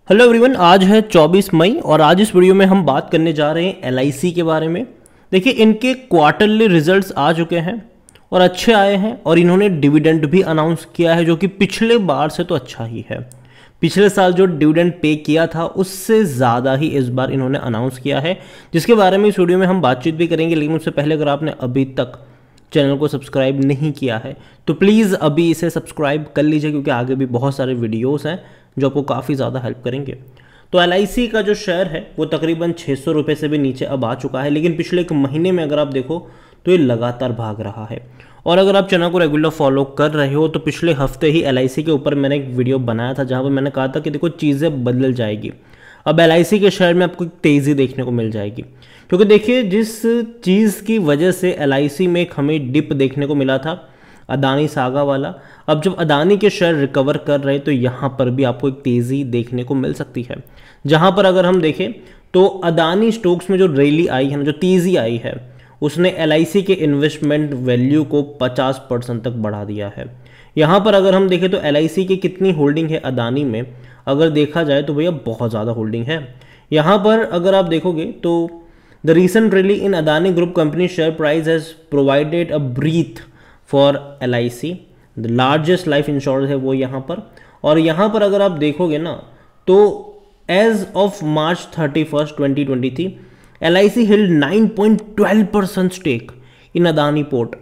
Hello everyone, आज है 24 मई और आज इस वीडियो में हम बात करने जा रहे हैं एलआईसी के बारे में। देखिए, इनके क्वार्टरली रिजल्ट्स आ चुके हैं और अच्छे आए हैं और इन्होंने डिविडेंड भी अनाउंस किया है, जो कि पिछले बार से तो अच्छा ही है। पिछले साल जो डिविडेंड पे किया था उससे ज़्यादा ही इस बार इन्होंने अनाउंस किया है, जिसके बारे में इस वीडियो में हम बातचीत भी करेंगे। लेकिन उससे पहले अगर आपने अभी तक चैनल को सब्सक्राइब नहीं किया है तो प्लीज़ अभी इसे सब्सक्राइब कर लीजिए, क्योंकि आगे भी बहुत सारे वीडियोस हैं जो आपको काफ़ी ज़्यादा हेल्प करेंगे। तो एलआईसी का जो शेयर है वो तकरीबन 600 रुपये से भी नीचे अब आ चुका है, लेकिन पिछले एक महीने में अगर आप देखो तो ये लगातार भाग रहा है। और अगर आप चैनल को रेगुलर फॉलो कर रहे हो तो पिछले हफ्ते ही एलआईसी के ऊपर मैंने एक वीडियो बनाया था, जहाँ पर मैंने कहा था कि देखो चीज़ें बदल जाएगी। अब एलआईसी के शेयर में आपको तेज़ी देखने को मिल जाएगी, क्योंकि देखिए जिस चीज़ की वजह से एलआईसी में एक हमें डिप देखने को मिला था, अदानी सागा वाला, अब जब अदानी के शेयर रिकवर कर रहे तो यहाँ पर भी आपको एक तेज़ी देखने को मिल सकती है। जहाँ पर अगर हम देखें तो अदानी स्टॉक्स में जो रैली आई है ना, जो तेज़ी आई है, उसने एलआईसी के इन्वेस्टमेंट वैल्यू को 50% तक बढ़ा दिया है। यहाँ पर अगर हम देखें तो एलआईसी की कितनी होल्डिंग है अदानी में, अगर देखा जाए तो भैया बहुत ज़्यादा होल्डिंग है। यहाँ पर अगर आप देखोगे तो the recent rally in Adani group company share price has provided a breath for LIC, the largest life insurance है वो यहाँ पर। और यहाँ पर अगर आप देखोगे ना तो as of March 31, 2023 LIC held 9.12% stake in Adani port,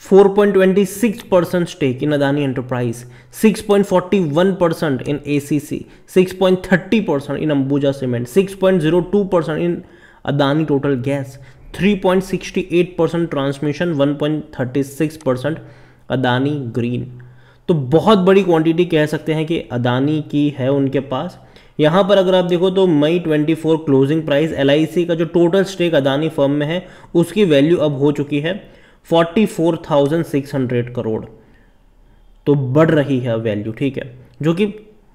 4.26% stake in Adani enterprise, 6.41% in ACC, 6.30% in Ambuja cement, 6.02% in Adani total gas, 3.68% transmission, 1.36% Adani green. तो बहुत बड़ी क्वांटिटी कह सकते हैं कि अदानी की है उनके पास। यहाँ पर अगर आप देखो तो मई 24 क्लोजिंग प्राइस एलआईसी का जो टोटल स्टेक अदानी फर्म में है उसकी वैल्यू अब हो चुकी है 44,600 करोड़। तो बढ़ रही है वैल्यू, ठीक है, जो कि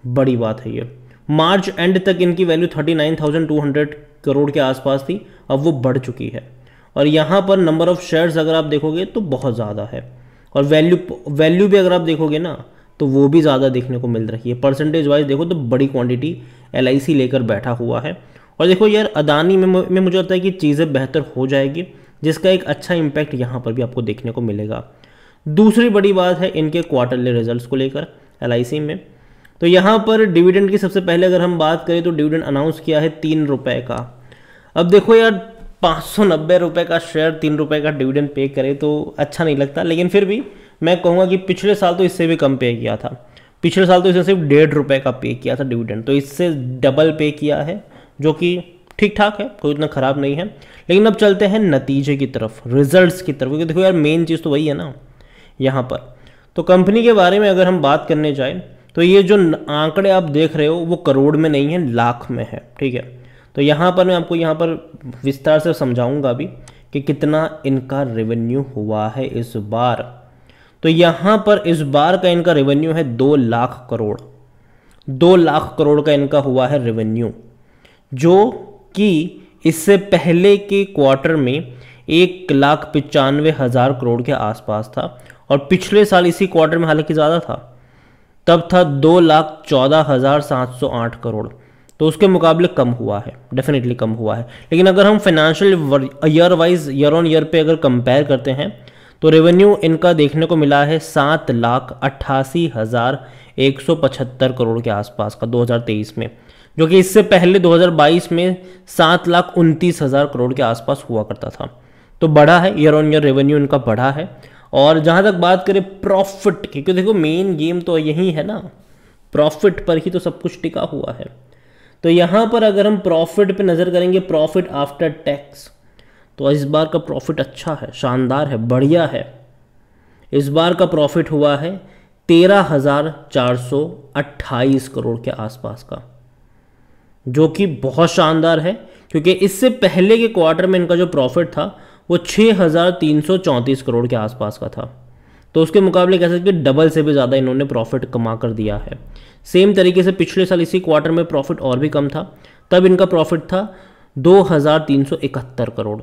बड़ी बात है। ये मार्च एंड तक इनकी वैल्यू 39,200 करोड़ के आसपास थी, अब वो बढ़ चुकी है। और यहाँ पर नंबर ऑफ शेयर्स अगर आप देखोगे तो बहुत ज़्यादा है, और वैल्यू भी अगर आप देखोगे ना तो वो भी ज़्यादा देखने को मिल रही है। परसेंटेज वाइज देखो तो बड़ी क्वांटिटी एलआईसी लेकर बैठा हुआ है। और देखो यार, अदानी में मुझे लगता है कि चीज़ें बेहतर हो जाएगी, जिसका एक अच्छा इम्पैक्ट यहाँ पर भी आपको देखने को मिलेगा। दूसरी बड़ी बात है इनके क्वार्टरली रिजल्ट्स को लेकर एलआईसी में। तो यहाँ पर डिविडेंड की सबसे पहले अगर हम बात करें तो डिविडेंड अनाउंस किया है 3 रुपये का। अब देखो यार, 590 रुपये का शेयर 3 रुपये का डिविडेंड पे करे तो अच्छा नहीं लगता, लेकिन फिर भी मैं कहूँगा कि पिछले साल तो इससे भी कम पे किया था। पिछले साल तो इसने सिर्फ 1.5 रुपये का पे किया था डिविडेंड, तो इससे डबल पे किया है, जो कि ठीक ठाक है, कोई इतना ख़राब नहीं है। लेकिन अब चलते हैं नतीजे की तरफ, रिजल्ट्स की तरफ, क्योंकि देखो यार मेन चीज़ तो वही है ना यहाँ पर। तो कंपनी के बारे में अगर हम बात करने जाएँ तो ये जो आंकड़े आप देख रहे हो वो करोड़ में नहीं है, लाख में है, ठीक है। तो यहाँ पर मैं आपको यहाँ पर विस्तार से समझाऊंगा भी कि कितना इनका रेवेन्यू हुआ है इस बार। तो यहाँ पर इस बार का इनका रेवेन्यू है 2 लाख करोड़। 2 लाख करोड़ का इनका हुआ है रेवेन्यू, जो कि इससे पहले के क्वार्टर में 1,95,000 करोड़ के आसपास था, और पिछले साल इसी क्वार्टर में हालांकि ज़्यादा था, तब था 2,14,708 करोड़। तो उसके मुकाबले कम हुआ है, डेफिनेटली कम हुआ है। लेकिन अगर हम financial year wise, year on year पे अगर कंपेयर करते हैं तो रेवेन्यू इनका देखने को मिला है 7,88,175 करोड़ के आसपास का 2023 में, जो कि इससे पहले 2022 में 7,29,000 करोड़ के आसपास हुआ करता था। तो बढ़ा है, ईयर ऑन ईयर रेवेन्यू इनका बढ़ा है। और जहाँ तक बात करें प्रॉफिट की, क्योंकि देखो मेन गेम तो यही है ना, प्रॉफिट पर ही तो सब कुछ टिका हुआ है। तो यहाँ पर अगर हम प्रॉफिट पे नज़र करेंगे, प्रॉफिट आफ्टर टैक्स, तो इस बार का प्रॉफिट अच्छा है, शानदार है, बढ़िया है। इस बार का प्रॉफिट हुआ है 13,428 करोड़ के आसपास का, जो कि बहुत शानदार है, क्योंकि इससे पहले के क्वार्टर में इनका जो प्रॉफिट था वो 6,334 करोड़ के आसपास का था। तो उसके मुकाबले कह सकते हैं डबल से भी ज़्यादा इन्होंने प्रॉफिट कमा कर दिया है। सेम तरीके से पिछले साल इसी क्वार्टर में प्रॉफिट और भी कम था, तब इनका प्रॉफिट था 2,371 करोड़।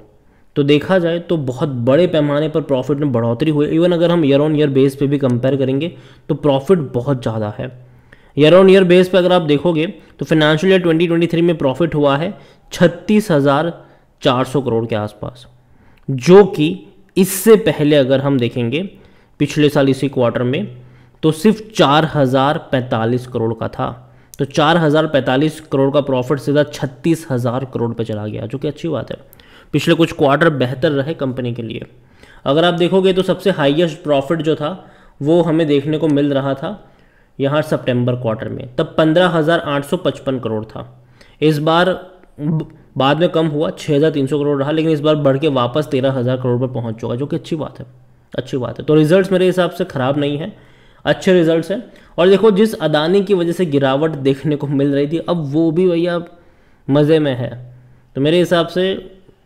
तो देखा जाए तो बहुत बड़े पैमाने पर प्रॉफिट में बढ़ोतरी हुई। इवन अगर हम ईयर ऑन ईयर बेस पे भी कंपेयर करेंगे तो प्रॉफिट बहुत ज़्यादा है। ईयर ऑन ईयर बेस पे अगर आप देखोगे तो फाइनेंशियल ईयर 2023 में प्रॉफिट हुआ है 36,400 करोड़ के आसपास, जो कि इससे पहले अगर हम देखेंगे पिछले साल इसी क्वार्टर में तो सिर्फ 4,045 करोड़ का था। तो 4,045 करोड़ का प्रॉफिट सीधा 36,000 करोड़ पे चला गया, जो कि अच्छी बात है। पिछले कुछ क्वार्टर बेहतर रहे कंपनी के लिए। अगर आप देखोगे तो सबसे हाईएस्ट प्रॉफिट जो था वो हमें देखने को मिल रहा था यहाँ सितंबर क्वार्टर में, तब 15,855 करोड़ था। इस बार बाद में कम हुआ, 6,300 करोड़ रहा, लेकिन इस बार बढ़ के वापस 13,000 करोड़ पर पहुँच चुका, जो कि अच्छी बात है, अच्छी बात है। तो रिजल्ट्स मेरे हिसाब से ख़राब नहीं है, अच्छे रिजल्ट्स हैं। और देखो जिस अदानी की वजह से गिरावट देखने को मिल रही थी, अब वो भी भैया मज़े में है, तो मेरे हिसाब से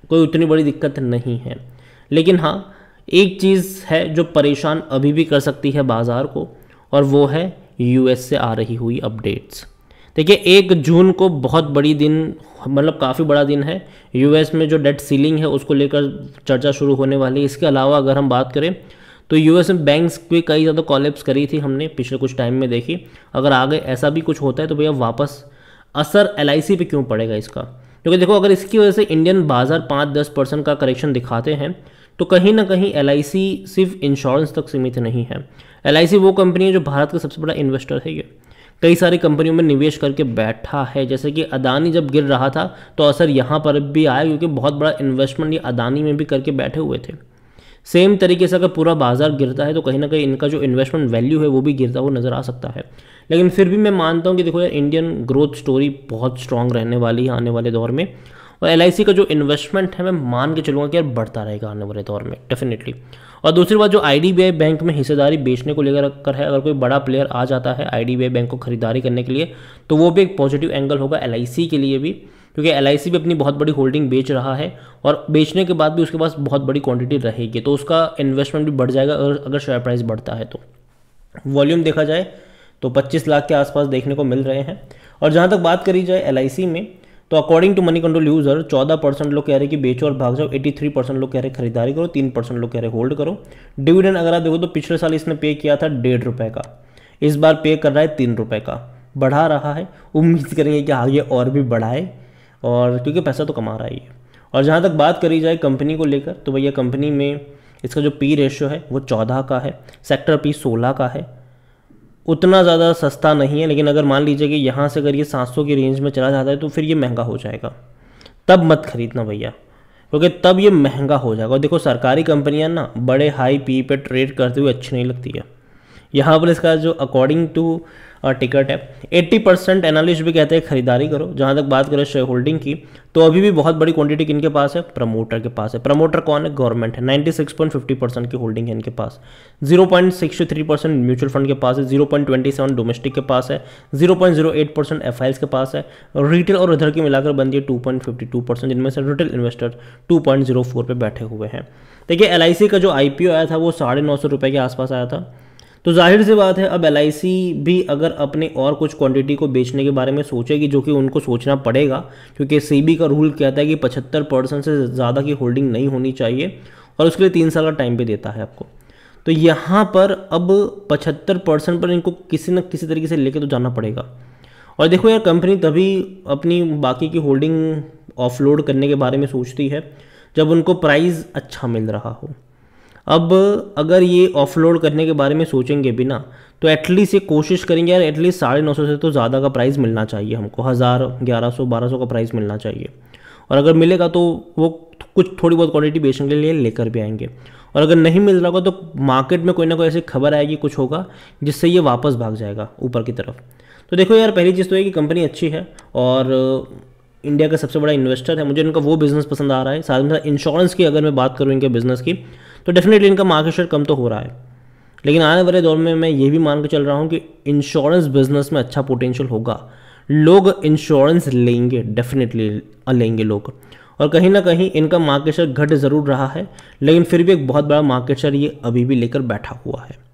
कोई उतनी बड़ी दिक्कत नहीं है। लेकिन हाँ, एक चीज़ है जो परेशान अभी भी कर सकती है बाज़ार को, और वो है यूएस से आ रही हुई अपडेट्स। देखिए 1 जून को बहुत बड़ी दिन, मतलब काफ़ी बड़ा दिन है। यूएस में जो डेट सीलिंग है उसको लेकर चर्चा शुरू होने वाली है। इसके अलावा अगर हम बात करें तो यूएस में बैंक्स भी कई ज़्यादा कॉलेप्स करी थी, हमने पिछले कुछ टाइम में देखी। अगर आगे ऐसा भी कुछ होता है तो भैया वापस असर एलआईसी पे क्यों पड़ेगा इसका? क्योंकि देखो अगर इसकी वजह से इंडियन बाज़ार 5-10% का करेक्शन दिखाते हैं तो कहीं ना कहीं एलआईसी सिर्फ इंश्योरेंस तक सीमित नहीं है। एलआईसी वो कंपनी है जो भारत का सबसे बड़ा इन्वेस्टर है। ये कई सारी कंपनियों में निवेश करके बैठा है। जैसे कि अदानी जब गिर रहा था तो असर यहाँ पर भी आया, क्योंकि बहुत बड़ा इन्वेस्टमेंट ये अदानी में भी करके बैठे हुए थे। सेम तरीके से अगर पूरा बाजार गिरता है तो कहीं ना कहीं इनका जो इन्वेस्टमेंट वैल्यू है वो भी गिरता हुआ नज़र आ सकता है। लेकिन फिर भी मैं मानता हूँ कि देखो यार, इंडियन ग्रोथ स्टोरी बहुत स्ट्रांग रहने वाली है आने वाले दौर में, और एलआईसी का जो इन्वेस्टमेंट है मैं मान के चलूँगा कि यार बढ़ता रहेगा आने वाले दौर में डेफिनेटली। और दूसरी बात, जो आईडीबीआई बैंक में हिस्सेदारी बेचने को लेकर कर है, अगर कोई बड़ा प्लेयर आ जाता है आईडीबीआई बैंक को खरीदारी करने के लिए तो वो भी एक पॉजिटिव एंगल होगा एलआईसी के लिए भी, क्योंकि एलआईसी भी अपनी बहुत बड़ी होल्डिंग बेच रहा है और बेचने के बाद भी उसके पास बहुत बड़ी क्वांटिटी रहेगी, तो उसका इन्वेस्टमेंट भी बढ़ जाएगा अगर शेयर प्राइस बढ़ता है तो। वॉल्यूम देखा जाए तो 25 लाख के आसपास देखने को मिल रहे हैं। और जहाँ तक बात करी जाए एलआईसी में, तो according to Moneycontrol user 14% लोग कह रहे हैं कि बेचो और भाग जाओ, 83% लोग कह रहे हैं खरीदारी करो, 3% लोग कह रहे हैं होल्ड करो। डिविडेंड अगर आप देखो तो पिछले साल इसने पे किया था 1.5 रुपये का, इस बार पे कर रहा है 3 रुपये का, बढ़ा रहा है। उम्मीद करेंगे कि आगे और भी बढ़ाए, और क्योंकि पैसा तो कमा रहा ही है। और जहाँ तक बात करी जाए कंपनी को लेकर, तो भैया कंपनी में इसका जो पी रेशियो है वो 14 का है, सेक्टर पी 16 का है। उतना ज़्यादा सस्ता नहीं है, लेकिन अगर मान लीजिए कि यहाँ से अगर ये 700 की रेंज में चला जाता है तो फिर ये महंगा हो जाएगा, तब मत खरीदना भैया, क्योंकि तब ये महंगा हो जाएगा। और देखो सरकारी कंपनियाँ ना बड़े हाई पी पे ट्रेड करते हुए अच्छी नहीं लगती है। यहाँ पर इसका जो अकॉर्डिंग टू टिकट है 80% एनालिस्ट भी कहते हैं खरीदारी करो। जहाँ तक बात करें शेयर होल्डिंग की, तो अभी भी बहुत बड़ी क्वांटिटी किनके पास है? प्रमोटर के पास है। प्रमोटर कौन है? गवर्नमेंट है। 96.50% की होल्डिंग है इनके पास। 0.63% म्यूचुअल फंड के पास है, 0.27 डोमेस्टिक के पास है, 0.08% एफआईएस के पास है। रिटेल और इधर की मिलाकर बनती है 2.52%, जिनमें से रिटेल इन्वेस्टर 2.04 पे बैठे हुए हैं। देखिए एलआईसी का जो आईपीओ आया था वो 950 रुपये के आसपास आया था, तो जाहिर सी बात है अब एलआईसी भी अगर अपने और कुछ क्वांटिटी को बेचने के बारे में सोचेगी, जो कि उनको सोचना पड़ेगा, क्योंकि सेबी का रूल कहता है कि 75% से ज़्यादा की होल्डिंग नहीं होनी चाहिए, और उसके लिए 3 साल का टाइम भी देता है आपको। तो यहाँ पर अब 75% पर इनको किसी न किसी तरीके से लेके तो जाना पड़ेगा। और देखो यार, कंपनी तभी अपनी बाकी की होल्डिंग ऑफलोड करने के बारे में सोचती है जब उनको प्राइस अच्छा मिल रहा हो। अब अगर ये ऑफलोड करने के बारे में सोचेंगे भी ना, तो एटलीस्ट ये कोशिश करेंगे यार, एटलीस्ट 950 से तो ज़्यादा का प्राइस मिलना चाहिए हमको, 1000, 1100, 1200 का प्राइस मिलना चाहिए। और अगर मिलेगा तो वो कुछ थोड़ी बहुत क्वांटिटी बेचने के लिए लेकर भी आएंगे। और अगर नहीं मिल रहा होगा तो मार्केट में कोई ना कोई ऐसी खबर आएगी, कुछ होगा जिससे ये वापस भाग जाएगा ऊपर की तरफ। तो देखो यार, पहली चीज़ तो है कि कंपनी अच्छी है और इंडिया का सबसे बड़ा इन्वेस्टर है, मुझे इनका वो बिज़नेस पसंद आ रहा है। साथ में साथ इंश्योरेंस की अगर मैं बात करूँ इनके बिज़नेस की, तो डेफिनेटली इनका मार्केट शेयर कम तो हो रहा है, लेकिन आने वाले दौर में मैं ये भी मान के चल रहा हूँ कि इंश्योरेंस बिजनेस में अच्छा पोटेंशियल होगा। लोग इंश्योरेंस लेंगे, डेफिनेटली लेंगे लोग, और कहीं ना कहीं इनका मार्केट शेयर घट ज़रूर रहा है, लेकिन फिर भी एक बहुत बड़ा मार्केट शेयर ये अभी भी लेकर बैठा हुआ है।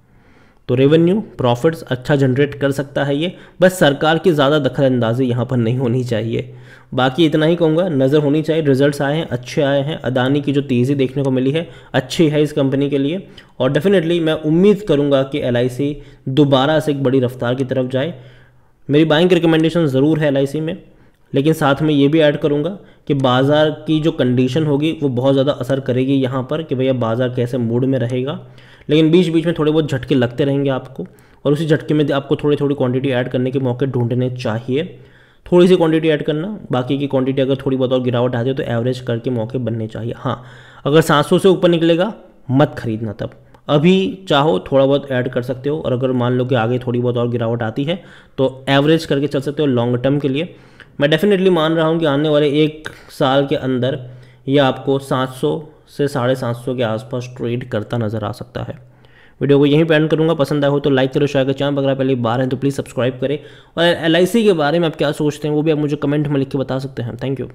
तो रेवेन्यू प्रॉफिट्स अच्छा जनरेट कर सकता है ये, बस सरकार की ज़्यादा दखल अंदाजी यहाँ पर नहीं होनी चाहिए। बाकी इतना ही कहूँगा, नज़र होनी चाहिए। रिजल्ट्स आए हैं, अच्छे आए हैं। अदानी की जो तेज़ी देखने को मिली है अच्छी है इस कंपनी के लिए, और डेफिनेटली मैं उम्मीद करूँगा कि एलआईसी दोबारा से एक बड़ी रफ्तार की तरफ जाए। मेरी बाइंग रिकमेंडेशन ज़रूर है LIC में, लेकिन साथ में ये भी ऐड करूँगा कि बाज़ार की जो कंडीशन होगी वो बहुत ज़्यादा असर करेगी यहाँ पर कि भैया बाज़ार कैसे मूड में रहेगा। लेकिन बीच बीच में थोड़े बहुत झटके लगते रहेंगे आपको, और उसी झटके में आपको थोड़ी थोड़ी क्वांटिटी ऐड करने के मौके ढूंढने चाहिए। थोड़ी सी क्वांटिटी ऐड करना, बाकी की क्वांटिटी अगर थोड़ी बहुत और गिरावट आती है तो एवरेज करके मौके बनने चाहिए। हाँ, अगर 700 से ऊपर निकलेगा मत खरीदना, तब अभी चाहो थोड़ा बहुत ऐड कर सकते हो, और अगर मान लो कि आगे थोड़ी बहुत और गिरावट आती है तो एवरेज करके चल सकते हो लॉन्ग टर्म के लिए। मैं डेफिनेटली मान रहा हूँ कि आने वाले 1 साल के अंदर ये आपको 700 से 750 के आसपास ट्रेड करता नज़र आ सकता है। वीडियो को यहीं पे एंड करूँगा। पसंद आया हो तो लाइक करो, शेयर करो, चैनल अगर पहली बार हैं तो प्लीज़ सब्सक्राइब करें, और LIC के बारे में आप क्या सोचते हैं वो भी आप मुझे कमेंट में लिख के बता सकते हैं। Thank you.